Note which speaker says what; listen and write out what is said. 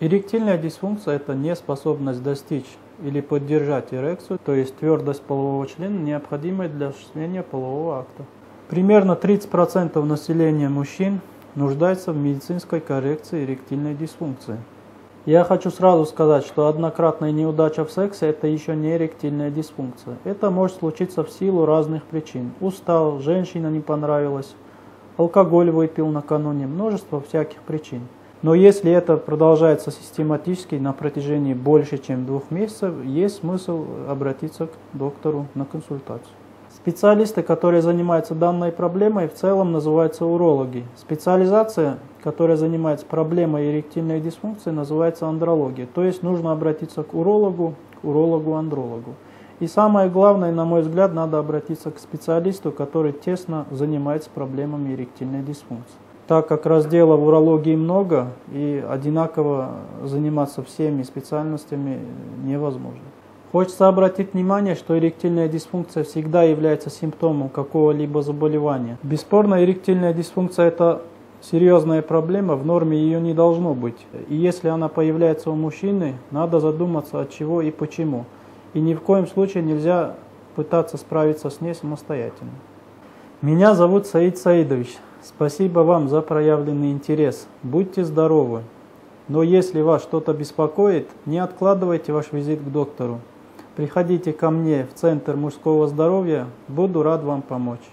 Speaker 1: Эректильная дисфункция – это неспособность достичь или поддержать эрекцию, то есть твердость полового члена, необходимая для осуществления полового акта. Примерно 30% населения мужчин нуждается в медицинской коррекции эректильной дисфункции. Я хочу сразу сказать, что однократная неудача в сексе – это еще не эректильная дисфункция. Это может случиться в силу разных причин. Устал, женщина не понравилась, алкоголь выпил накануне, множество всяких причин. Но если это продолжается систематически на протяжении больше, чем 2 месяцев, есть смысл обратиться к доктору на консультацию. Специалисты, которые занимаются данной проблемой, в целом называются урологи. Специализация, которая занимается проблемой эректильной дисфункции, называется андрология. То есть нужно обратиться к урологу-андрологу. И самое главное, на мой взгляд, надо обратиться к специалисту, который тесно занимается проблемами эректильной дисфункции. Так как разделов урологии много, и одинаково заниматься всеми специальностями невозможно. Хочется обратить внимание, что эректильная дисфункция всегда является симптомом какого-либо заболевания. Бесспорно, эректильная дисфункция – это серьезная проблема, в норме ее не должно быть. И если она появляется у мужчины, надо задуматься, от чего и почему. И ни в коем случае нельзя пытаться справиться с ней самостоятельно. Меня зовут Саид Саидович. Спасибо вам за проявленный интерес. Будьте здоровы. Но если вас что-то беспокоит, не откладывайте ваш визит к доктору. Приходите ко мне в Центр мужского здоровья, буду рад вам помочь.